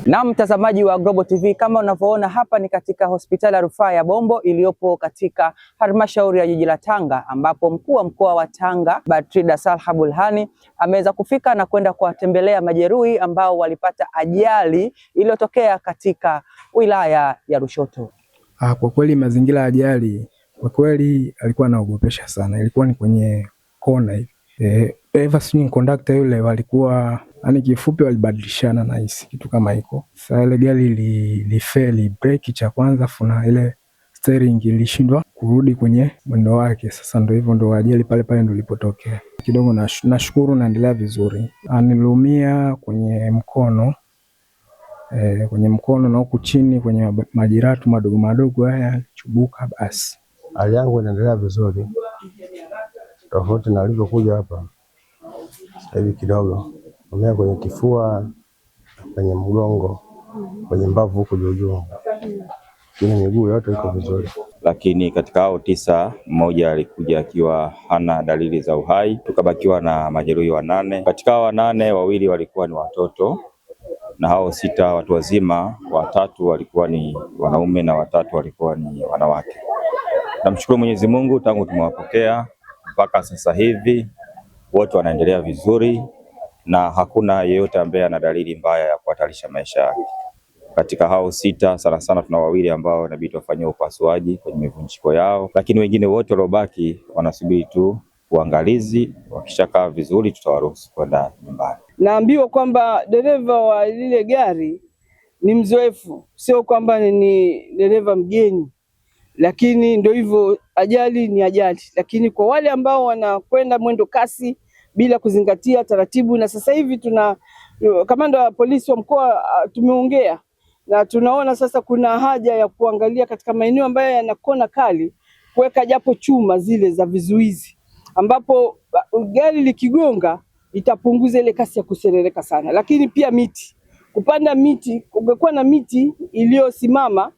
Na mtazamaji wa Global TV, kama unavyoona hapa ni katika hospitali ya rufaa ya Bombo iliyopo katika halmashauri ya jiji la Tanga, ambapo mkuu wa mkoa wa Tanga Batrida Salha Bulhani ameweza kufika na kwenda kuwatembelea majeruhi ambao walipata ajali iliyotokea katika wilaya ya Lushoto. Kwa kweli mazingira ya ajali kwa kweli alikuwa anaogopesha sana. Ilikuwa ni kwenye kona hivi. Swing conductor yule walikuwa kifupi walibadilishana na hisi kitu kama hiko. Sasa ile gari lifeli breki cha kwanza, funa ile steering ilishindwa kurudi kwenye mwendo wake. Sasa ndio hivyo, ndio ajali pale ndio ilipotokea. Kidogo nashukuru naendelea vizuri. Niliumia kwenye mkono. Kwenye mkono na huku chini kwenye majiratu madogo haya chubuka basi. Hali yangu inaendelea vizuri. Tofauti na alivyokuja hapa. Hivi kidogo umea kwenye kifua, kwenye mgongo, kwenye mbavu huko juu. Kwenye miguu yote iko vizuri. Lakini katika hao 9, mmoja alikuja akiwa hana dalili za uhai, tukabakiwa na majeruhi 8. Katika hao 8, 2 walikuwa ni watoto na hao 6 watu wazima, 3 walikuwa ni wanaume na 3 walikuwa ni wanawake. Namshukuru Mwenyezi Mungu, tangu tumewapokea mpaka sasa hivi wote wanaendelea vizuri na hakuna yeyote ambaye ana dalili mbaya ya kuhatarisha maisha yake. Katika hao 6 sana tuna 2 ambao inabidi wafanywe upasuaji kwenye mivunjiko yao, lakini wengine wote waliobaki wanasubiri tu uangalizi. Wakishakaa vizuri tutawaruhusu kwenda nyumbani. Naambiwa kwamba dereva wa lile gari ni mzoefu, sio kwamba ni dereva mgeni, lakini ndio hivyo, ajali ni ajali. Lakini kwa wale ambao wanakwenda mwendo kasi bila kuzingatia taratibu, na sasa hivi tuna kamanda wa polisi wa mkoa tumeongea na tunaona sasa kuna haja ya kuangalia katika maeneo ambayo yana kona kali, kuweka japo chuma zile za vizuizi, ambapo gari likigonga itapunguza ile kasi ya kuserereka sana. Lakini pia miti, kupanda miti, kungekuwa na miti iliyosimama,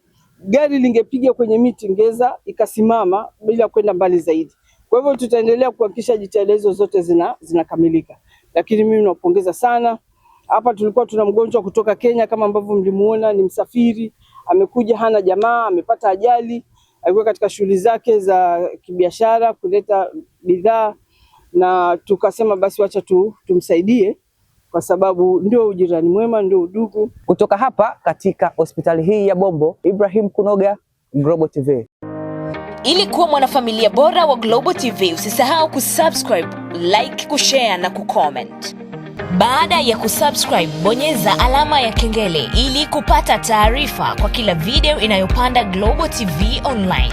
gari lingepiga kwenye miti ingeza ikasimama bila kwenda mbali zaidi. Kwa hivyo tutaendelea kuhakikisha jitihada hizo zote zinakamilika. Lakini mimi napongeza sana. Hapa tulikuwa tuna mgonjwa kutoka Kenya, kama ambavyo mlimuona, ni msafiri, amekuja hana jamaa, amepata ajali, alikuwa katika shughuli zake za kibiashara kuleta bidhaa, na tukasema basi wacha tumsaidie kwa sababu ndio ujirani mwema, ndio udugu. Kutoka hapa katika hospitali hii ya Bombo, Ibrahim Kunoga, Global TV. Ili kuwa mwanafamilia bora wa Global TV, usisahau kusubscribe, like, kushare na kucomment. Baada ya kusubscribe, bonyeza alama ya kengele ili kupata taarifa kwa kila video inayopanda Global TV Online.